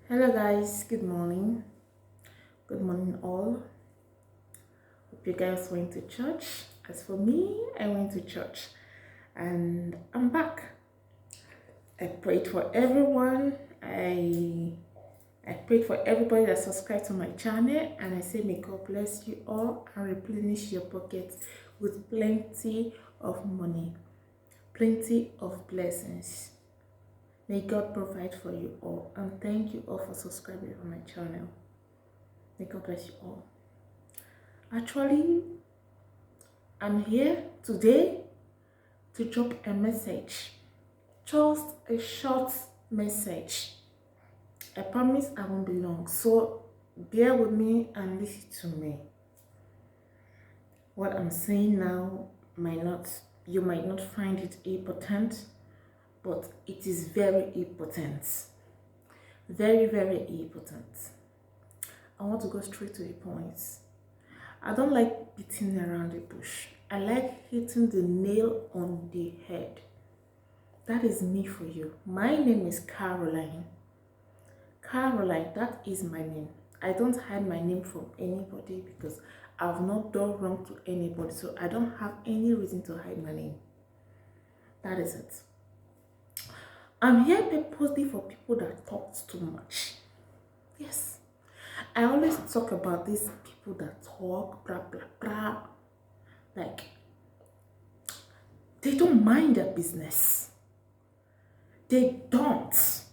Hello guys, good morning. Good morning all. Hope you guys went to church. As for me, I went to church and I'm back. I prayed for everyone. I prayed for everybody that subscribed to my channel, and I say may God bless you all and replenish your pockets with plenty of money, plenty of blessings. May God provide for you all, and thank you all for subscribing to my channel. May God bless you all. Actually, I'm here today to drop a message, just a short message. I promise I won't be long, so bear with me and listen to me. What I'm saying now you might not find it important, but it is very important. Very, very important. I want to go straight to the point. I don't like beating around the bush. I like hitting the nail on the head. That is me for you. My name is Caroline. Caroline, that is my name. I don't hide my name from anybody because I've not done wrong to anybody. So I don't have any reason to hide my name. That is it. I'm here purposely for people that talk too much. Yes. I always talk about these people that talk, blah, blah, blah. Like, they don't mind their business. They don't.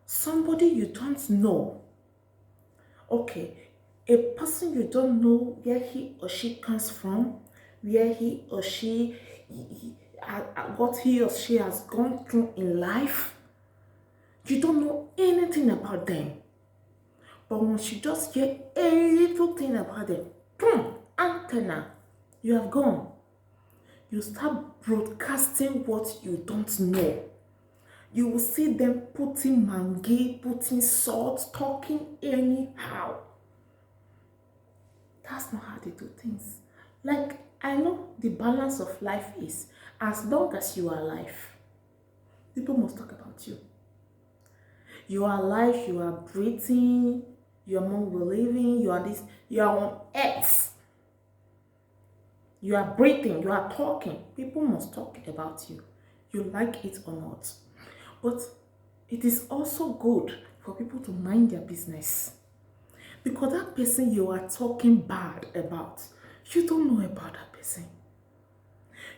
Somebody you don't know. Okay, a person you don't know where he or she comes from, where he or she, what he or she has gone through in life. You don't know anything about them. But once you just hear a little thing about them, boom, antenna, you have gone. You start broadcasting what you don't know. You will see them putting mangi, putting salt, talking anyhow. That's not how they do things. Like, I know the balance of life is, as long as you are alive, people must talk about you. You are alive, you are breathing, you are among the living, you are this, you are on earth. You are breathing, you are talking. People must talk about you. You like it or not. But it is also good for people to mind their business. Because that person you are talking bad about, you don't know about that person.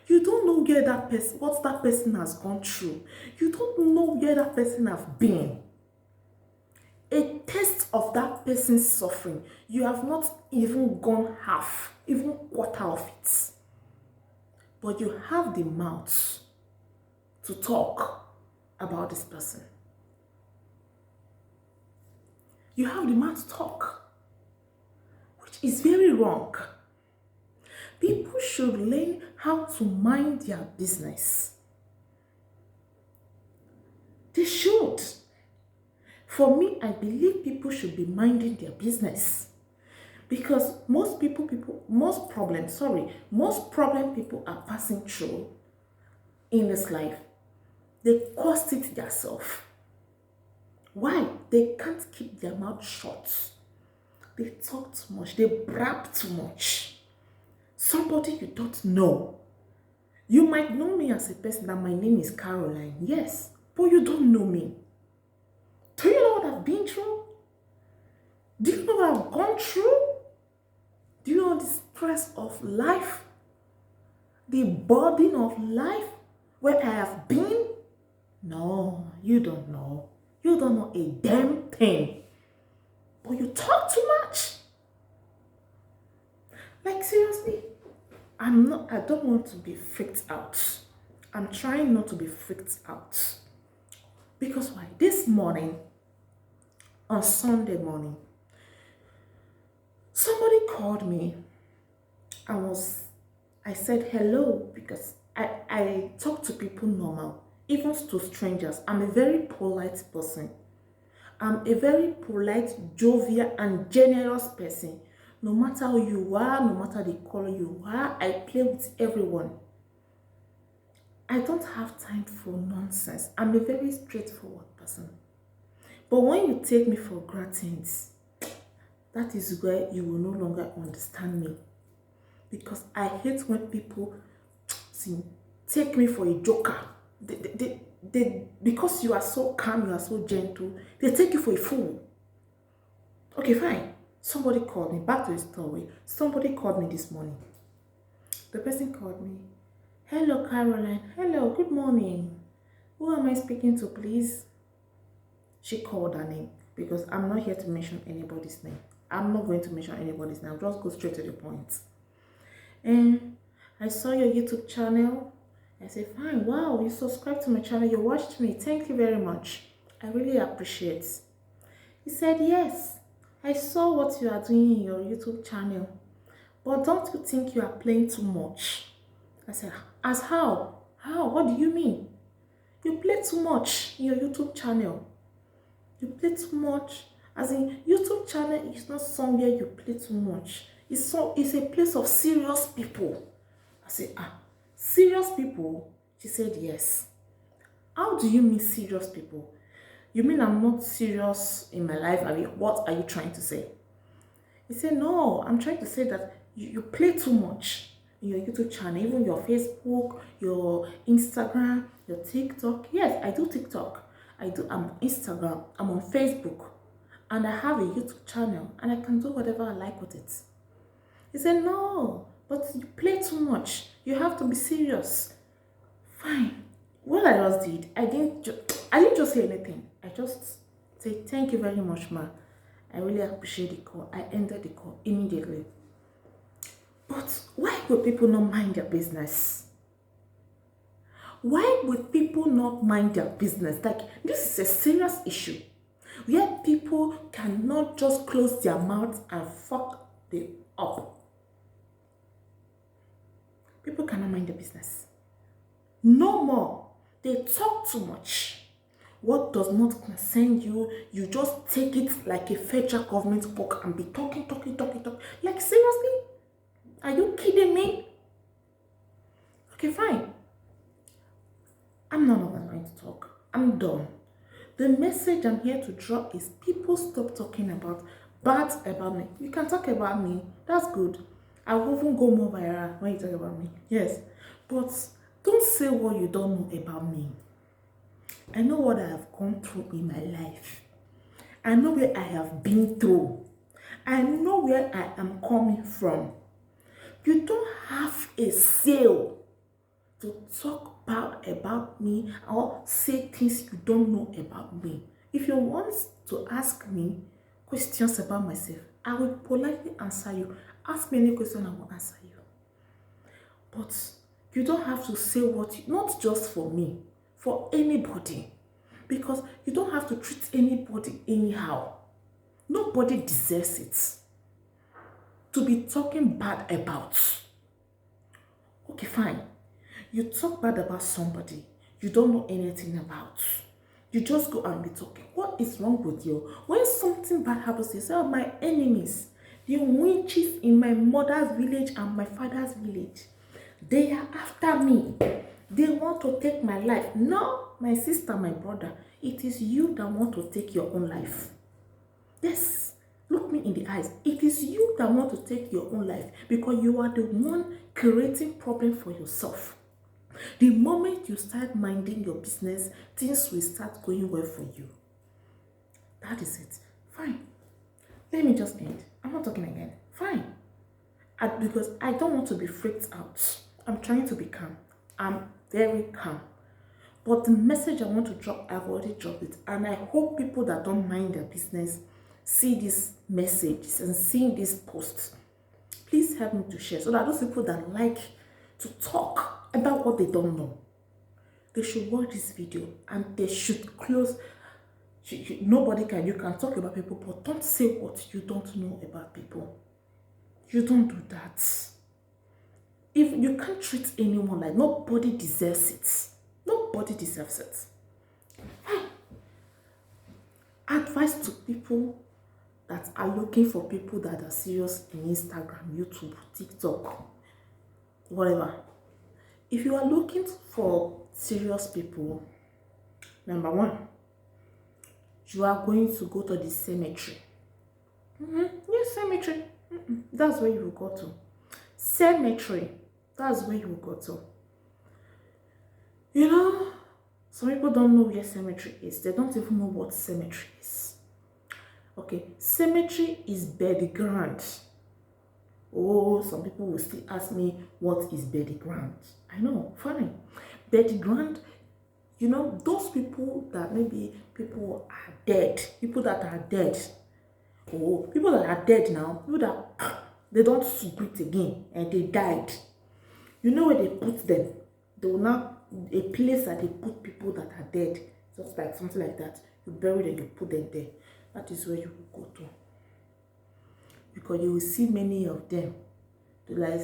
You don't know where that person, what that person has gone through. You don't know where that person has been. A taste of that person's suffering, you have not even gone half, even quarter of it. But you have the mouth to talk about this person. You have the mouth to talk, which is very wrong. People should learn how to mind their business. They should. For me, I believe people should be minding their business. Because most problem people are passing through in this life, they caused it themselves. Why? They can't keep their mouth shut. They talk too much. They brag too much. Somebody you don't know. You might know me as a person that my name is Caroline. Yes, but you don't know me. Do you know what I've been through? Do you know what I've gone through? Do you know the stress of life? The burden of life? Where I have been? No, you don't know. You don't know a damn thing. But you talk too much. Like, seriously, I don't want to be freaked out. I'm trying not to be freaked out. Because why? This morning, on Sunday morning, somebody called me. I said hello because I talk to people normal, even to strangers. I'm a very polite person. I'm a very polite, jovial, and generous person. No matter who you are, no matter the color you are, I play with everyone. I don't have time for nonsense. I'm a very straightforward person. But when you take me for granted, that is where you will no longer understand me. Because I hate when people see, take me for a joker. Because you are so calm, you are so gentle, they take you for a fool. Okay, fine. Somebody called me. Back to the story. Somebody called me this morning. The person called me. Hello, Caroline. Hello, good morning. Who am I speaking to, please? She called her name because I'm not here to mention anybody's name. I'm not going to mention anybody's name. I'll just go straight to the point. And I saw your YouTube channel. I said, fine, wow, you subscribed to my channel. You watched me. Thank you very much. I really appreciate it. He said, yes, I saw what you are doing in your YouTube channel. But don't you think you are playing too much? I said, as how? How? What do you mean? You play too much in your YouTube channel. You play too much. As in, YouTube channel is not somewhere you play too much. It's a place of serious people. I said, serious people? She said, yes. How do you mean serious people? You mean I'm not serious in my life? I mean, what are you trying to say? He said, no, I'm trying to say that you play too much in your YouTube channel, even your Facebook, your Instagram, your TikTok. Yes, I do TikTok. I'm on Instagram, I'm on Facebook, and I have a YouTube channel, and I can do whatever I like with it. He said, no, but you play too much. You have to be serious. Fine. What I just did, I didn't just say anything. I just said, thank you very much, ma. I really appreciate the call. I ended the call immediately. But why would people not mind their business? Why would people not mind their business? Like, this is a serious issue where people cannot just close their mouths and fuck them up. People cannot mind their business. No more. They talk too much. What does not concern you, you just take it like a federal government book and be talking. Like, seriously? Are you kidding me? Okay, fine. I'm no longer going to talk. I'm done. The message I'm here to drop is people stop talking bad about me. You can talk about me. That's good. I will even go more viral when you talk about me. Yes. But don't say what you don't know about me. I know what I have gone through in my life. I know where I have been through. I know where I am coming from. You don't have a sale to talk bad about me or say things you don't know about me. If you want to ask me questions about myself, I will politely answer you. Ask me any question, I will answer you. But you don't have to say not just for me, for anybody. Because you don't have to treat anybody anyhow. Nobody deserves it to be talking bad about. Okay, fine. You talk bad about somebody you don't know anything about. You just go and be talking. What is wrong with you? When something bad happens, you say, oh, my enemies, the witches in my mother's village and my father's village, they are after me. They want to take my life. No, my sister, my brother, it is you that want to take your own life. Yes, look me in the eyes. It is you that want to take your own life because you are the one creating problem for yourself. The moment you start minding your business, things will start going well for you. That is it. Fine. Let me just end. I'm not talking again. Fine. Because I don't want to be freaked out. I'm trying to be calm. I'm very calm. But the message I want to drop, I've already dropped it. And I hope people that don't mind their business see this message and see this post. Please help me to share so that those people that like to talk about what they don't know, they should watch this video and they should close. Nobody can, you can talk about people, but don't say what you don't know about people. You don't do that. If you can't treat anyone like, nobody deserves it. Nobody deserves it. Advice to people that are looking for people that are serious in Instagram, YouTube, TikTok, whatever. If you are looking for serious people, number one, you are going to go to the cemetery. Yes, cemetery. That's where you will go to. Cemetery. That's where you will go to. You know, some people don't know where cemetery is. They don't even know what cemetery is. Okay, cemetery is burial ground. Oh, some people will still ask me, what is burial ground? I know, fine. Burial ground, you know, those people that maybe people are dead, people that are dead. Oh, people that are dead now, people that they don't breathe again and they died. You know where they put them? They will now, a place that they put people that are dead, just like something like that. You bury them, you put them there. That is where you will go to. Because you will see many of them. Like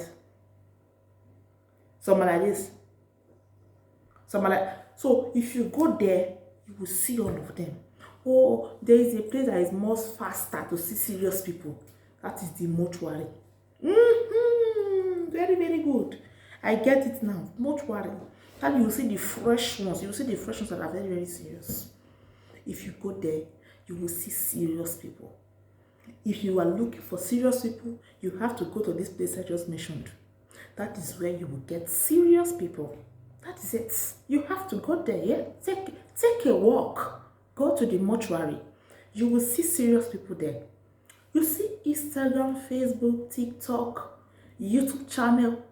someone like this. Someone like, so if you go there, you will see all of them. Oh, there is a place that is more faster to see serious people. That is the mortuary. Very, very good. I get it now. Mortuary. And you will see the fresh ones. You will see the fresh ones that are very, very serious. If you go there, you will see serious people. If you are looking for serious people, you have to go to this place I just mentioned. That is where you will get serious people. That is it. You have to go there, yeah? Take a walk. Go to the mortuary. You will see serious people there. You see Instagram, Facebook, TikTok, YouTube channel.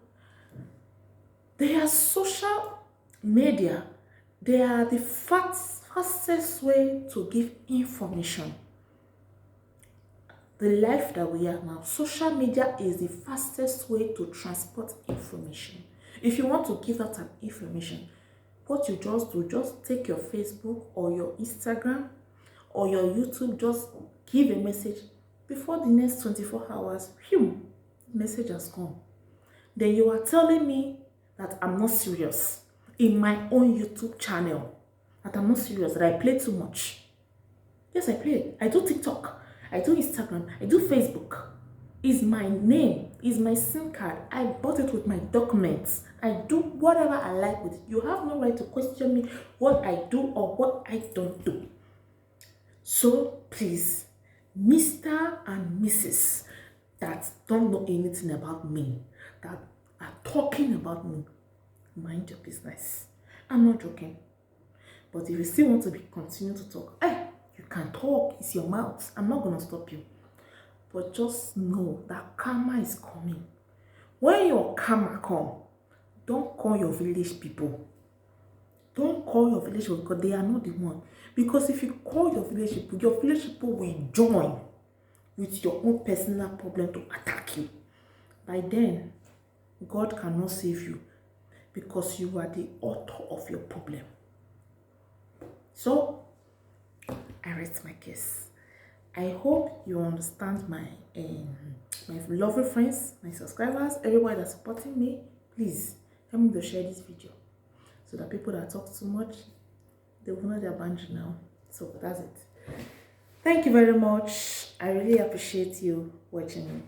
They are social media. They are the fastest way to give information. The life that we are now, social media is the fastest way to transport information. If you want to give out an information, what you just do, just take your Facebook or your Instagram or your YouTube, just give a message. Before the next 24 hours, message has gone. Then you are telling me that I'm not serious in my own YouTube channel, that I'm not serious, that I play too much. Yes, I play. I do TikTok. I do Instagram, I do Facebook. Is my name, is my SIM card. I bought it with my documents. I do whatever I like with it. You have no right to question me what I do or what I don't do. So please, Mr. and Mrs. that don't know anything about me, that are talking about me, mind your business. I'm not joking. But if you still want to continue to talk, you can talk, it's your mouth. I'm not going to stop you. But just know that karma is coming. When your karma comes, don't call your village people. Don't call your village people because they are not the one. Because if you call your village people will join with your own personal problem to attack you. By then, God cannot save you because you are the author of your problem. So, I rest my case. I hope you understand my lovely friends, my subscribers, everybody that's supporting me. Please help me to share this video so that people that talk too much, they will know their boundary now. So that's it. Thank you very much. I really appreciate you watching me.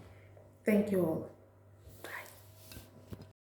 Thank you all.